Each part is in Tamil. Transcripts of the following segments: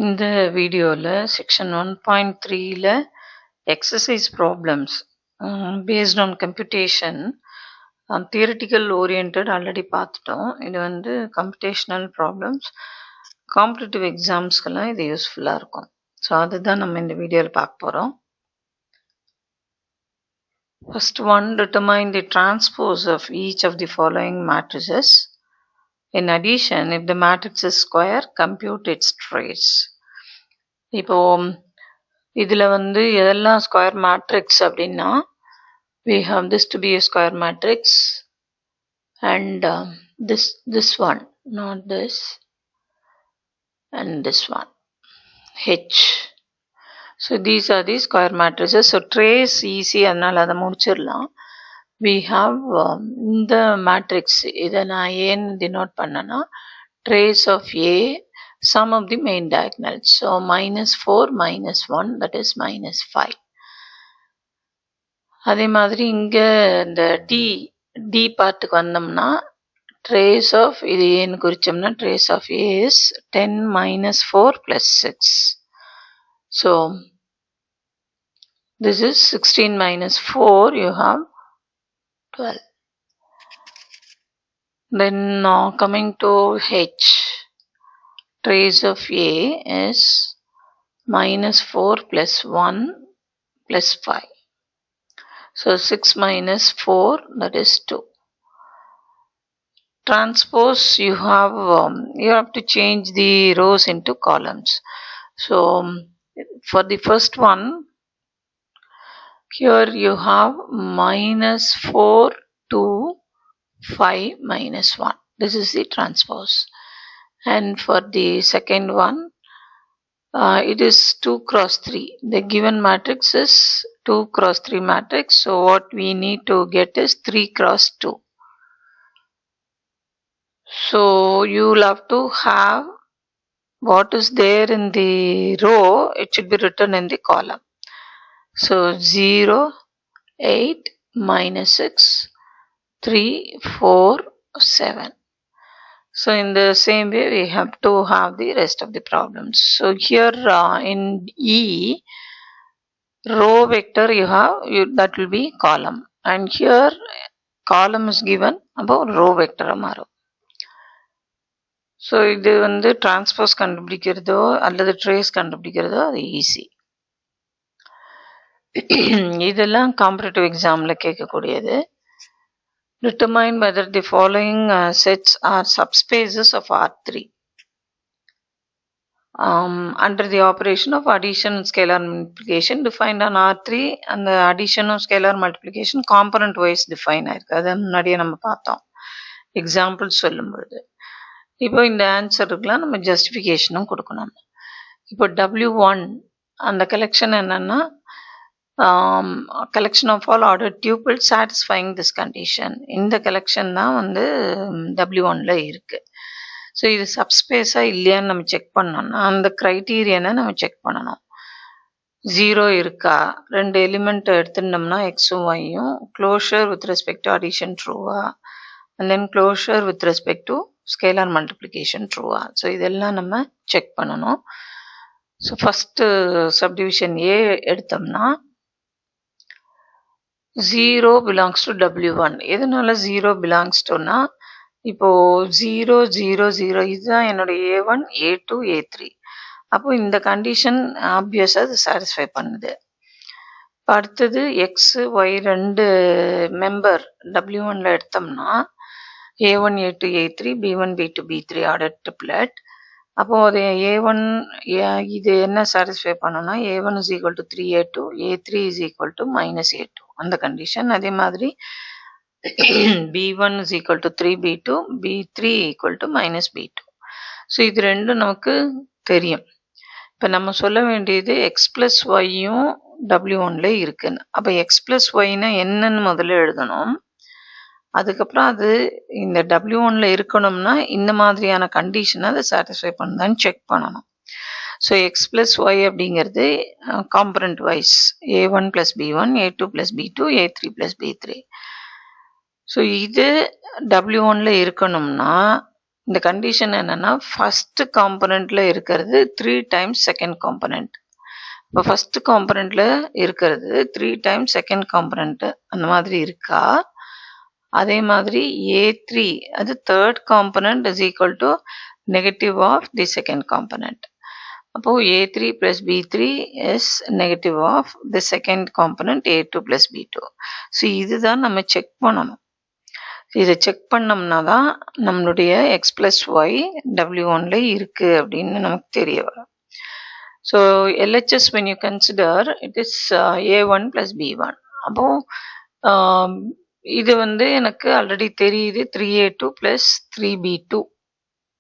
இந்த வீடியோவில் செக்ஷன் 1.3ல exercise problems based on computation theoretical orient already பார்த்துட்டோம். இது வந்து கம்ப்யூட்டேஷனல் ப்ராப்ளம்ஸ் காம்படிட்டிவ் எக்ஸாம்ஸ்க்கெல்லாம் இது யூஸ்ஃபுல்லாக இருக்கும். ஸோ அதுதான் நம்ம இந்த வீடியோவில் பார்க்க போகிறோம். First one, determine the transpose of each of the following matrices. In addition, if the matrix is square, compute its trace. இப்போ இதில் வந்து எதெல்லாம் ஸ்கொயர் மேட்ரிக்ஸ் அப்படின்னா, we have this to be a square matrix and this one, not this, and this one, H. So these are the square matrices. So trace easy, அதனால் அதை முடிச்சிடலாம். We have இந்த மேட்ரிக்ஸ் இதை நான் ஏன் டினோட் பண்ணேன்னா, trace of A, sum of the main diagonals. So -4 -1, that is -5. அதே மாதிரி இங்கே இந்த டி பார்ட்டுக்கு வந்தோம்னா, trace of இது ஏன்னு குறிச்சோம்னா, trace of A is 10 - 4 + 6. So this is 16 - 4, you have 12. Then coming to H, trace of A is -4 + 1 + 5. So 6 - 4, that is 2. Transpose, you have to change the rows into columns. So for the first one, here you have -4 2 5 -1. This is the transpose. And for the second one, it is 2 × 3. The given matrix is 2 × 3 matrix. So what we need to get is 3 × 2. So you will have to have what is there in the row, it should be written in the column. So 0 8 -6 3 4 7. So in the same way we have to have the rest of the problems. So here in E, row vector that will be column, and here column is given about row vector மாறும். ஸோ இது வந்து டிரான்ஸ்போஸ் கண்டுபிடிக்கிறதோ அல்லது ட்ரேஸ் கண்டுபிடிக்கிறதோ அது ஈஸி. இதெல்லாம் காம்படிட்டிவ் எக்ஸாமில் கேட்கக்கூடியது. Determine whether the following sets are subspaces of R3 under the operation of addition and scalar multiplication defined on R3. அந்த addition and scalar multiplication component wise define ஆயிருக்கு. அதை முன்னாடியே நம்ம பார்த்தோம் எக்ஸாம்பிள் சொல்லும்பொழுது. இப்போ இந்த ஆன்சருக்குலாம் நம்ம ஜஸ்டிஃபிகேஷனும் கொடுக்கணும். இப்போ W1 அந்த கலெக்ஷன் என்னன்னா, collection of all order tuple satisfying this condition. இந்த கலெக்ஷன் தான் வந்து W1ல இருக்கு. ஸோ இது சப்ஸ்பேஸா இல்லையான்னு நம்ம செக் பண்ணோம்னா, அந்த க்ரைட்டீரியனை நம்ம செக் பண்ணணும். 0 இருக்கா, 2 எலிமெண்ட் எடுத்துட்டோம்னா எக்ஸும் ஒய்யும், closure with respect to addition ட்ரூவா, and then closure with respect to scalar multiplication ட்ரூவா. ஸோ இதெல்லாம் நம்ம செக் பண்ணணும். ஸோ ஃபஸ்ட்டு சப்டிவிஷன் ஏ எடுத்தோம்னா, 0 பிலாங்ஸ் டு W1. எதனால 0 பிலாங்ஸ் டுனா, இப்போ 0 0 0 இதுதான் என்னோட A1 A2 A3. அப்போ இந்த கண்டிஷன் ஆப்வியஸாக அது சாட்டிஸ்ஃபை பண்ணுது. இப்போ அடுத்தது எக்ஸ் ஒய் 2 மெம்பர் W1ல எடுத்தோம்னா, A1 A2 A3 B1 B2 B3 order triplet. அப்போ அது A1 இது என்ன சாட்டிஸ்ஃபை பண்ணணும்னா, A1 is equal to 3A2, A3 is equal to -A2 அந்த கண்டிஷன். அதே மாதிரி B1 is equal to 3B2, B3 equal to -B2. So இது ரெண்டும் நமக்கு தெரியும். இப்போ நம்ம சொல்ல வேண்டியது எக்ஸ் ப்ளஸ் ஒய்யும் W1ல இருக்குன்னு. அப்போ எக்ஸ் ப்ளஸ் ஒய்னா என்னன்னு முதல்ல எழுதணும். அதுக்கப்புறம் அது இந்த W1ல இருக்கணும்னா இந்த மாதிரியான கண்டிஷனை அதை சாட்டிஸ்ஃபை பண்ணுதான்னு செக் பண்ணணும். ஸோ எக்ஸ் ப்ளஸ் ஒய் அப்படிங்கிறது component wise A1 + B1, A2 + B2, A3 + B3. So இது W1ல இருக்கணும்னா இந்த கண்டிஷன் என்னன்னா ஃபர்ஸ்ட் காம்பனண்ட்ல இருக்கிறது 3 டைம்ஸ் செகண்ட் காம்பனண்ட். இப்போ ஃபர்ஸ்ட் காம்பனண்ட்ல இருக்கிறது 3 டைம்ஸ் செகண்ட் காம்பனண்ட் அந்த மாதிரி இருக்கா? அதே மாதிரி A3 அது third component is equal to negative of the second component. அப்போ A3 plus B3 is negative of the second component A2 plus B2. So இதுதான் நம்ம செக் பண்ணணும். இதை செக் பண்ணோம்னா தான் நம்மளுடைய x plus y W1ல இருக்கு அப்படின்னு நமக்கு தெரிய வரும். So LHS when you consider it is A1 plus B1. அப்போ இது வந்து எனக்கு ஆல்ரெடி தெரியுது 3A2 plus 3B2.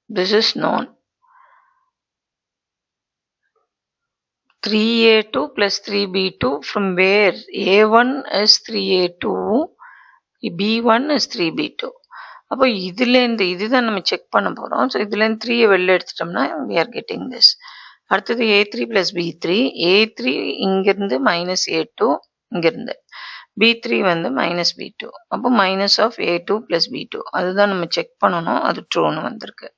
This is known. 3A2 plus 3B2 from where A1 is 3A2, B1 is 3B2. அப்போ இதுலேருந்து இதுதான் நம்ம செக் பண்ண போகிறோம். ஸோ இதுலேருந்து 3 வெளில எடுத்துட்டோம்னா we are getting this. அடுத்தது A3 plus B3. A3 இங்கிருந்து மைனஸ் A2 இங்கிருந்து. B3 வந்து மைனஸ் B2. அப்போ minus of A2 plus B2. அதுதான் நம்ம செக் பண்ணணும். அது ட்ரூன்னு வந்திருக்கு.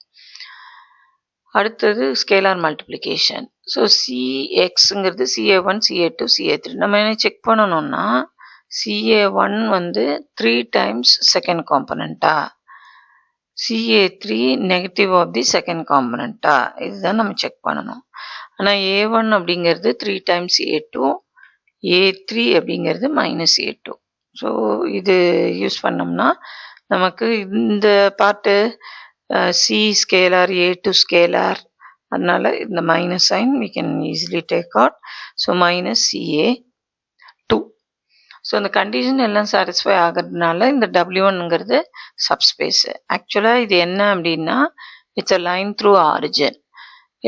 அடுத்தது scalar multiplication. So CXங்கிறது CA1, CA2, CA3. நம்ம என்ன செக் பண்ணணும்னா CA1 வந்து 3 டைம்ஸ் செகண்ட் காம்பனண்ட்டா, CA3 negative of the second காம்பனண்ட்டா, இதுதான் நம்ம செக் பண்ணணும். ஆனால் A1 அப்படிங்கிறது 3 டைம்ஸ் A2, A3 அப்படிங்கிறது மைனஸ் A2. ஸோ இது யூஸ் பண்ணோம்னா நமக்கு இந்த part C scalar, A2 scalar, அதனால இந்த minus sign we can easily take out. So minus CA2. So இந்த கண்டிஷன் எல்லாம் சாட்டிஸ்ஃபை ஆகிறதுனால இந்த W1ங்கிறது சப்ஸ்பேஸ். ஆக்சுவலாக இது என்ன அப்படின்னா it's a line through origin.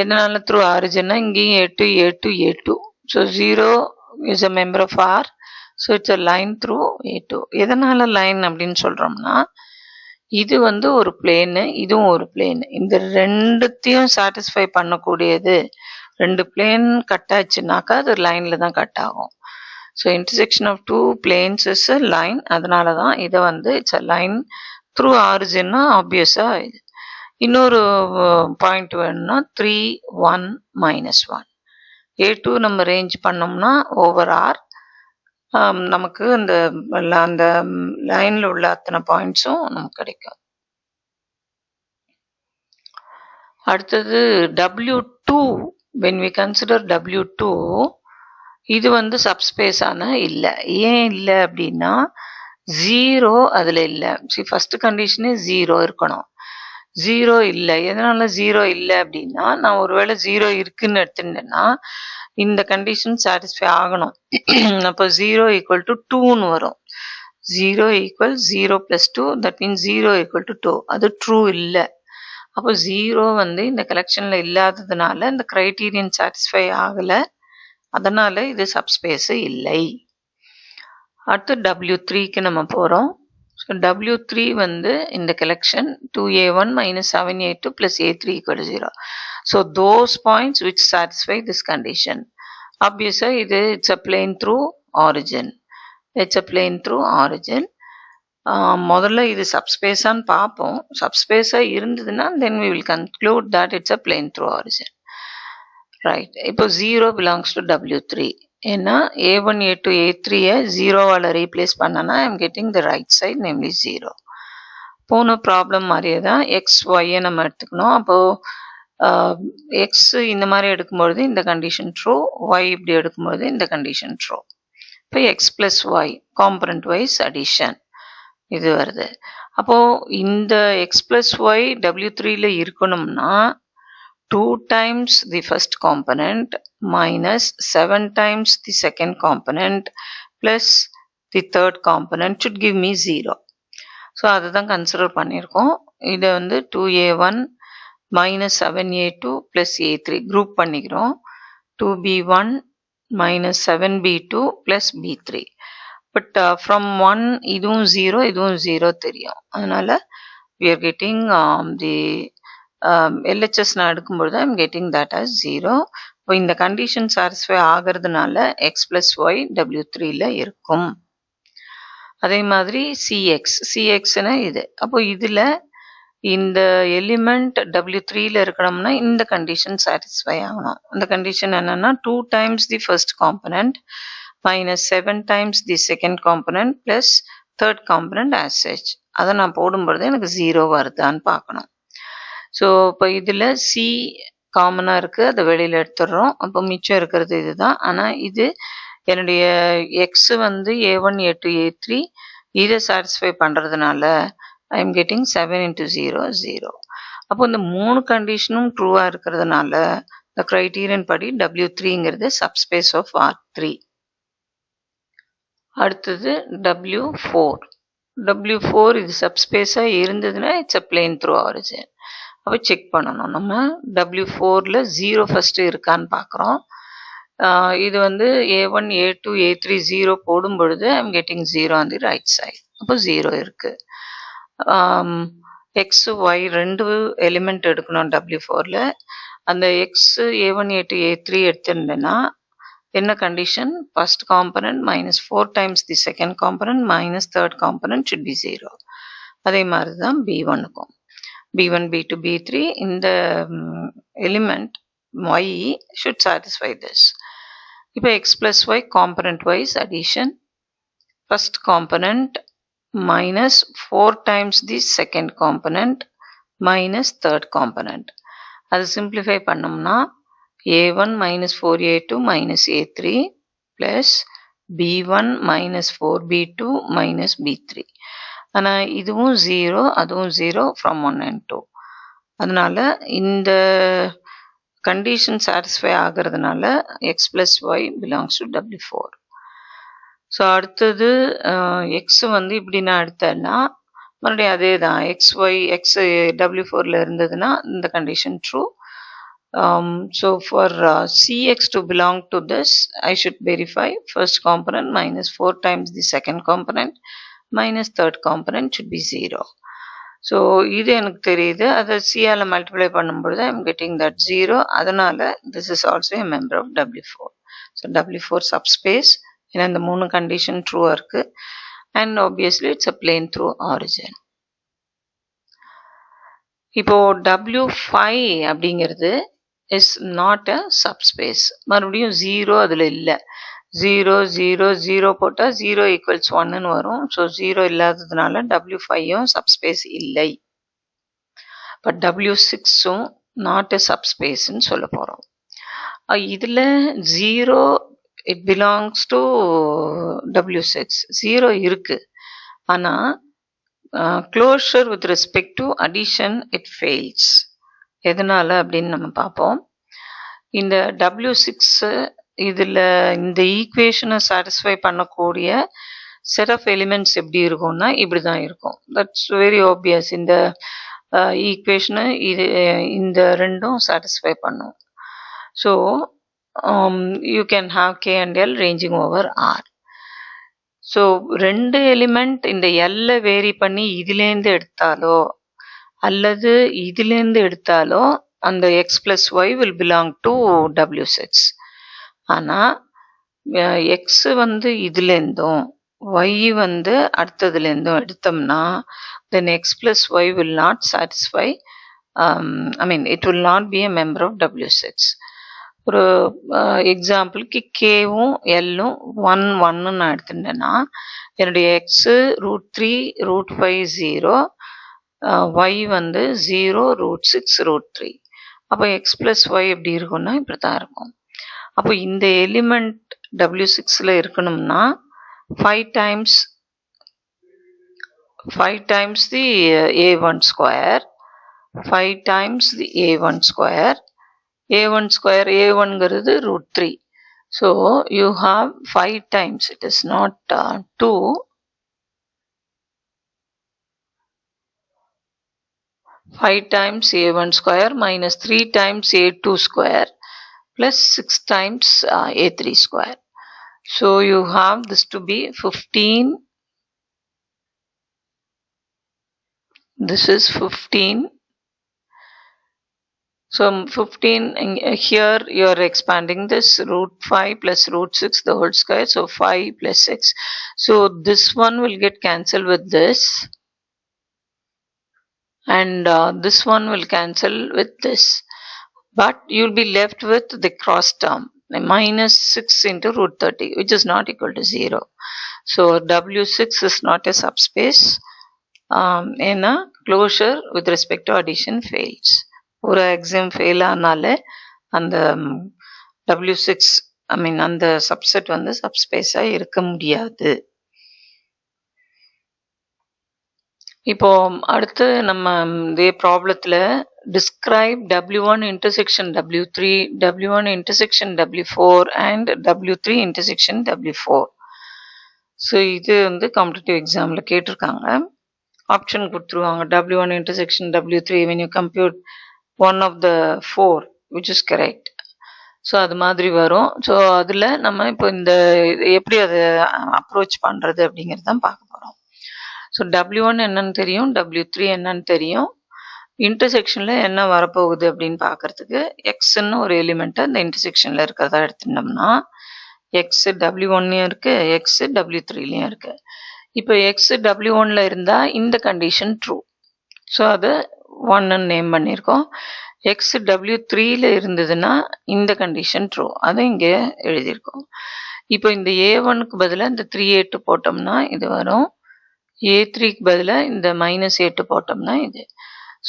எதனால த்ரூ ஆரிஜின்னா இங்கேயும் A2, A2, A2. So 0 is a member of R. So it's a line through A2. எதனால லைன் அப்படின்னு சொல்கிறோம்னா இது வந்து ஒரு பிளேனு, இதுவும் ஒரு பிளேனு. இந்த ரெண்டுத்தையும் சாட்டிஸ்ஃபை பண்ணக்கூடியது. ரெண்டு பிளேன் கட் ஆச்சுனாக்கா அது லைனில் தான் கட் ஆகும். So intersection of two planes is a line. அதனால தான் இதை வந்து இட்ஸ் அ லைன் த்ரூ ஆரிஜின்னா ஆப்வியஸாக இது. இன்னொரு பாயிண்ட் வேணும்னா 3, 1, -1. A2 நம்ம ரேஞ்ச் பண்ணோம்னா ஓவர் ஆர் நமக்கு அந்த லைன்ல உள்ள அத்தனை பாயிண்ட்ஸும் நமக்கு கிடைக்கும். அடுத்தது W2. when we consider W2, இது வந்து சப்ஸ்பேஸான இல்லை. ஏன் இல்லை அப்படின்னா 0 அதில் இல்லை. ஃபர்ஸ்ட் கண்டிஷனே 0 இருக்கணும். 0 இல்லை. எதனால 0 இல்லை அப்படின்னா நான் ஒருவேளை 0 இருக்குன்னு எடுத்துட்டேன்னா இந்த கண்டிஷன் சாட்டிஸ்ஃபை ஆகணும். அப்போ 0 ஈக்குவல் டு 2ன்னு வரும். 0 equal 0 plus 2, that means 0 equal to 2. அது ட்ரூ இல்லை. அப்போ 0 வந்து இந்த கலெக்ஷனில் இல்லாததுனால இந்த கிரைட்டீரியன் சாட்டிஸ்ஃபை ஆகலை. அதனால இது சப்ஸ்பேஸு இல்லை. அடுத்து W3க்கு நம்ம போகிறோம். ஸோ W3 வந்து இந்த collection 2A1 minus 7A2 plus A3 equal to 0. So those points which satisfy this condition. Obviously it's a plane through origin. It's a plane through origin. முதல்ல இது சப்ஸ்பேஸான்னு பார்ப்போம். சப்ஸ்பேஸாக இருந்ததுன்னா then we will conclude that it's a plane through origin. Right. இப்போ 0 belongs to W3. ஏன்னா A1, A2, A3-ஐ 0வால் ரீப்ளேஸ் பண்ணனா I'm getting the right side, namely 0. போன ப்ராப்ளம் மாதிரியே தான் எக்ஸ் ஒய்யை நம்ம எடுத்துக்கணும். அப்போது எக்ஸ் இந்த மாதிரி எடுக்கும்பொழுது இந்த கண்டிஷன் ட்ரூ, ஒய் இப்படி எடுக்கும்பொழுது இந்த கண்டிஷன் ட்ரூ. இப்போ X plus Y component wise addition இது வருது. அப்போது இந்த எக்ஸ் ப்ளஸ் ஒய் W3ல இருக்கணும்னா 2 times the first component minus 7 times the second component plus the third component should give me 0. So அதுதான் கன்சிடர் பண்ணியிருக்கோம். இதை வந்து 2A1 minus 7A2 plus A3 group பண்ணிக்கிறோம். 2B1 minus 7B2 plus B3. But from 1 இதுவும் 0 இதுவும் 0 தெரியும். அதனால we are getting the LHS நான் எடுக்கும்பொழுது ஐம் கெட்டிங் தட் as 0. இப்போ இந்த கண்டிஷன் சாட்டிஸ்ஃபை ஆகிறதுனால எக்ஸ் பிளஸ் ஒய் W3ல இருக்கும். அதே மாதிரி சிஎக்ஸ்னா இது. அப்போ இதில் இந்த எலிமெண்ட் W3ல இருக்கணும்னா இந்த கண்டிஷன் சாட்டிஸ்ஃபை ஆகணும். அந்த கண்டிஷன் என்னன்னா 2 times the first component minus 7 times the second component plus third component as such. அதை நான் போடும்பொழுது எனக்கு 0 வருதான்னு பார்க்கணும். ஸோ இப்போ இதில் C காமனாக இருக்குது, அதை வெளியில் எடுத்துடுறோம். அப்போ மிச்சம் இருக்கிறது இதுதான். ஆனால் இது என்னுடைய எக்ஸ் வந்து A1 A2 A3 இதை சாட்டிஸ்ஃபை பண்ணுறதுனால I am getting 7 into 0 0. அப்போ இந்த 3 கண்டிஷனும் ட்ரூவாக இருக்கிறதுனால the criterion படி W3ங்கிறது subspace of R3. அடுத்தது W4. W4 இது சப்ஸ்பேஸாக இருந்ததுன்னா it's a plane through origin. அப்போ செக் பண்ணணும். நம்ம W4ல 0 ஃபஸ்ட்டு இருக்கான்னு பார்க்குறோம். இது வந்து A1 A2 A3 0 போடும் பொழுது I'm getting 0 on the right side. அப்போ 0 இருக்குது. எக்ஸ் ஒய் ரெண்டு எலிமெண்ட் எடுக்கணும் W4ல. அந்த எக்ஸ் A1 A2 A3 எடுத்திருந்தேன்னா என்ன condition? First component minus 4 times the second component minus third component should be 0. அதே மாதிரி தான் B1க்கும். B1 B2 B3 இந்த element y should satisfy this. இப்போ x plus y component wise addition. First component minus 4 times the second component minus third component. அது simplify பண்ணோம்னா A1 minus 4A2 minus A3 plus B1 minus 4B2 minus B3. ஆனால் இதுவும் 0 அதுவும் 0 from 1 and 2. அதனால இந்த கண்டிஷன் சாட்டிஸ்ஃபை ஆகிறதுனால x plus y belongs to W4. So அடுத்தது எக்ஸ் வந்து இப்படி நான் எடுத்தேன்னா மறுபடியும் அதே தான் எக்ஸ் W4ல இருந்ததுன்னா இந்த condition true. So for Cx to belong to this, I should verify first component minus 4 times the second component minus third component should be 0. So இது எனக்கு தெரியுது. அதை Cயால் மல்டிப்ளை பண்ணும்பொழுது I am getting that 0. அதனால this is also a member of W4. So W4 subspace. ஏன்னா இந்த 3 கண்டிஷன் ட்ரூவாக இருக்கு. And obviously it's a plane through origin. இப்போ W5 அப்படிங்கிறது is not a subspace. மறுபடியும் 0 அதில் இல்லை. 0 0 0 போட்டால் 0 equals 1ன்னு வரும். ஸோ 0 இல்லாததுனால W5யும் சப்ஸ்பேஸ் இல்லை. பட் W6ம் நாட் எ சப்ஸ்பேஸ்ன்னு சொல்ல போகிறோம். இதில் 0 it belongs to W6. 0 இருக்குது. ஆனால் closure with respect to addition it fails. எதனால அப்படின்னு நம்ம பார்ப்போம். இந்த W6 இதில் இந்த ஈக்குவேஷனை சாட்டிஸ்ஃபை பண்ணக்கூடிய செட் ஆஃப் எலிமெண்ட்ஸ் எப்படி இருக்கும்னா இப்படி தான் இருக்கும். That's very obvious. இந்த ஈக்குவேஷனை இந்த ரெண்டும் சாட்டிஸ்ஃபை பண்ணும். So you can have K and L ranging over R. So ரெண்டு எலிமெண்ட் இந்த எல்லை வேரி பண்ணி இதுலேருந்து எடுத்தாலோ அல்லது இதுலேருந்து எடுத்தாலோ அந்த X plus Y will belong to W6. ஆனால் எக்ஸ் வந்து இதுலேருந்தும் ஒய் வந்து அடுத்ததுலேருந்தும் எடுத்தோம்னா then X plus Y will not satisfy, it will not be a member of W6. ஒரு எக்ஸாம்பிளுக்கு கேவும் எல்லும் 1 1ன்னு நான் எடுத்துட்டேன்னா என்னுடைய எக்ஸு √3 √5 0, ஒய் வந்து 0 √6 √3. அப்போ எக்ஸ் பிளஸ் ஒய் எப்படி இருக்கும்னா இப்படி தான் இருக்கும். அப்போ இந்த எலிமெண்ட் W6ல இருக்கணும்னா 5 times the A1 square, 5 times the A1 square. A1 square A1ங்கிறது √3. So you have 5 times, it is not 2. 5 times A1 square minus 3 times A2 square plus 6 times A3 square. So you have this to be 15. This is 15. So 15 here you are expanding this √5 plus √6 the whole square. So 5 plus 6. So this one will get cancelled with this. and this one will cancel with this, but you'll be left with the cross term minus 6 into root 30, which is not equal to 0. So W6 is not a subspace. ஏன்னா closure with respect to addition fails. ஒரு axiom fail ஆனாலே அந்த W6 அந்த சப்செட் வந்து சப்ஸ்பேஸா இருக்க முடியாது. இப்போ அடுத்து நம்ம இதே ப்ராப்ளத்துல describe W1 intersection W3, W1 intersection W4 and W3 intersection W4. So இது வந்து காம்படிட்டிவ் எக்ஸாம்ல கேட்டிருக்காங்க. ஆப்ஷன் கொடுத்துருவாங்க W1 intersection W3 when you compute one of the 4 which is correct. So அது மாதிரி வரும். ஸோ அதில் நம்ம இப்போ இந்த எப்படி அதை அப்ரோச் பண்ணுறது அப்படிங்கிறது தான் பார்க்க போகிறோம். ஸோ W1 என்னன்னு தெரியும், W3 என்னன்னு தெரியும், இன்டர்செக்ஷனில் என்ன வரப்போகுது அப்படின்னு பார்க்கறதுக்கு எக்ஸ்ன்னு ஒரு எலிமெண்ட்டை அந்த இன்டர்செக்ஷனில் இருக்கிறதா எடுத்துட்டோம்னா எக்ஸ் W1லையும் இருக்குது, எக்ஸ் W3லையும் இருக்குது. இப்போ எக்ஸ் W1ல இருந்தால் இந்த கண்டிஷன் ட்ரூ, ஸோ அது 1ன்னு நேம் பண்ணியிருக்கோம். எக்ஸ் W3ல இருந்ததுன்னா இந்த கண்டிஷன் ட்ரூ, அதை இங்கே எழுதியிருக்கோம். இப்போ இந்த A1க்கு பதிலாக இந்த 3A2 போட்டோம்னா இது வரும், A3க்கு பதிலாக இந்த -A2 போட்டோம்னா இது.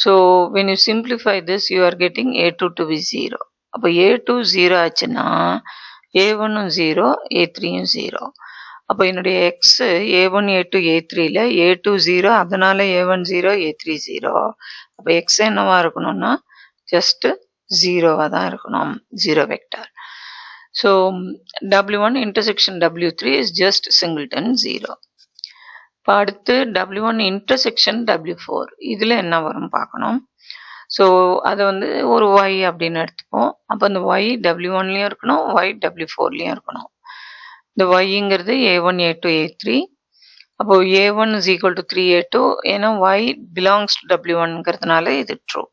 So when you simplify this you are getting A2 to be 0. அப்போ A2 0 ஆச்சுன்னா A1ம் 0, A3யும் 0. அப்போ என்னுடைய எக்ஸ் A1 A2 A3ல A2 0, அதனால A1 0, A3 0. அப்போ எக்ஸ் என்னவா இருக்கணும்னா ஜஸ்ட் 0வாக தான் இருக்கணும், 0 vector. So W1 intersection W3 is just singleton 0. இப்போ அடுத்து W1 intersection W4, இதில் என்ன வரும் பார்க்கணும். ஸோ அதை வந்து ஒரு Y அப்படின்னு எடுத்துப்போம். அப்போ அந்த Y W1லையும் இருக்கணும், Y W4லையும் இருக்கணும். இந்த Yங்கிறது A1 A2 A3. அப்போ A1 is equal to 3A2, ஏன்னா Y belongs to W1ங்கிறதுனால இது ட்ரூ,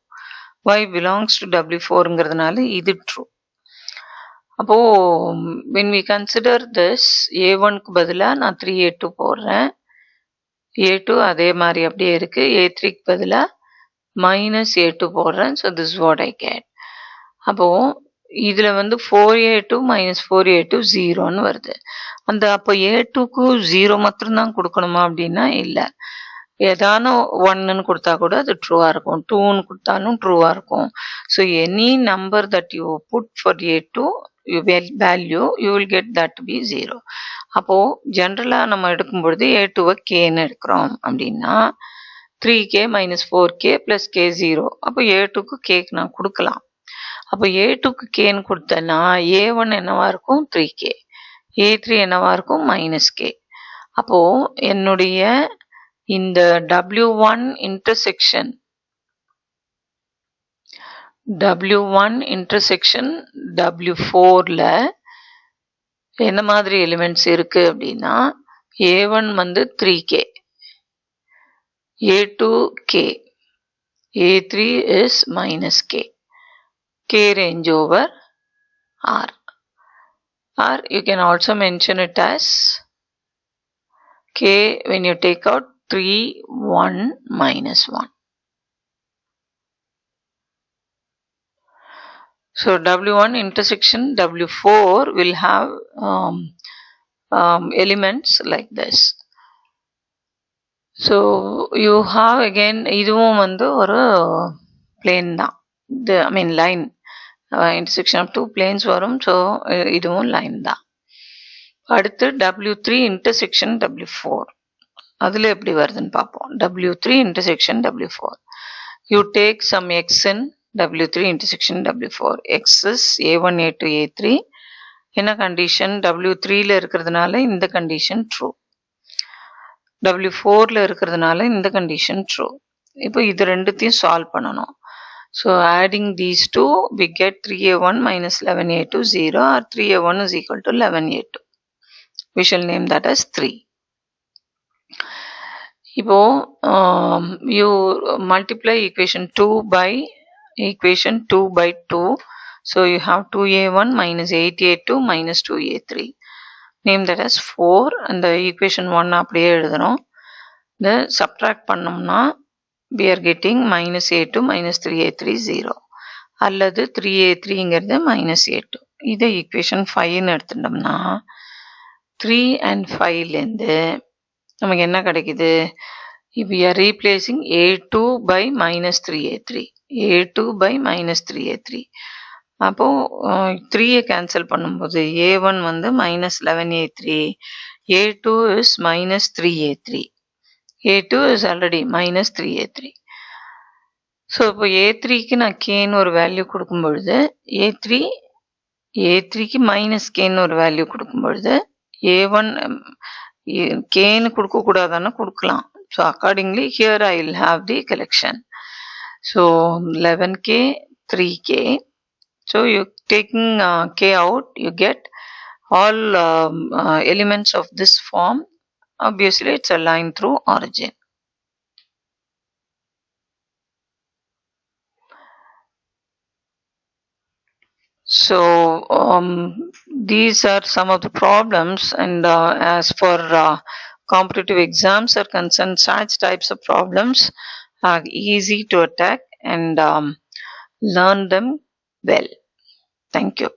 Y belongs to W4ங்கிறதுனால இது ட்ரூ. அப்போ when we consider this, A1க்கு பதிலாக நான் 3A2 போடுறேன், A2 அதே மாதிரி அப்படியே இருக்கு, A3க்கு பதிலாக -A2 போடுறேன். So this is what I get. அப்போ இதுல வந்து 4A2 - 4A2 0ன்னு வருது. அப்போ A2க்கு 0 மாத்திரம்தான் கொடுக்கணுமா அப்படின்னா இல்லை, ஏதான 1ன்னு கொடுத்தா கூட அது ட்ரூவா இருக்கும், 2ன்னு கொடுத்தாலும் ட்ரூவா இருக்கும். So any number that you put for A2 value you will get that to be 0. அப்போ ஜென்ரலா நம்ம எடுக்கும் பொழுது A2வை Kன்னு எடுக்கிறோம் அப்படின்னா 3K - 4K + K 0. அப்போ A2க்கு Kக்கு நான் கொடுக்கலாம். அப்போ A2க்கு Kன்னு கொடுத்தேன்னா A1 என்னவா இருக்கும் 3K, A3 என்னவா இருக்கும் -K. அப்போ என்னுடைய இந்த W1 intersection W4ல என்ன மாதிரி எலிமெண்ட்ஸ் இருக்கு அப்படின்னா A1 வந்து 3K, A2 K, A3 is -K, K range over R. Or you can also mention it as K when you take out 3, 1, -1. So W1 intersection W4 will have elements like this. So you have again இதுவும் வந்து ஒரு plane தான், line, intersection of two planes வரும். ஸோ இதுவும் லைன் தான். அடுத்து W3 intersection W4, அதில் எப்படி வருதுன்னு பார்ப்போம். W3 intersection W4, you take some x in W3 intersection W4. X is A1 A2 A3. என்ன கண்டிஷன், W3ல இருக்கிறதுனால இந்த கண்டிஷன் ட்ரூ, W4ல இருக்கிறதுனால இந்த கண்டிஷன் ட்ரூ. இப்போ இது ரெண்டுத்தையும் சால்வ் பண்ணணும். So adding these two we get 3A1 - 11A2 0, or 3A1 is equal to 11A2. We shall name that as 3. இப்போ you multiply equation 2 by equation 2 by 2. So you have 2A1 - 8A2 - 2A3. Name that as 4. And the equation 1 அப்படியே எழுதணும். இந்த subtract பண்ணோம்னா we are getting minus a2 minus 3a3 0 அல்லது 3a3ங்கிறது minus a2. இதை equation 5ன்னு எடுத்துட்டோம்னா 3 and 5லேருந்து நமக்கு என்ன கிடைக்குது? we are replacing a2 by minus 3a3. a2 by minus 3a3. அப்போ 3 கேன்சல் பண்ணும்போது a1 வந்து minus 11a3, a2 is minus 3a3, a2 is already minus 3a3. So இப்போ a3க்கு நான் கேன்னு ஒரு வேல்யூ கொடுக்கும் பொழுது a3க்கு மைனஸ் கேன்னு ஒரு வேல்யூ கொடுக்கும் பொழுது a1 கேன்னு கொடுக்கக்கூடாதான்னு கொடுக்கலாம். So accordingly here I will have the collection. So 11k 3k. So you taking k out, you get all elements of this form. Obviously it's a line through origin. So these are some of the problems, and as for competitive exams are concerned, such types of problems are easy to attack and learn them well. Thank you.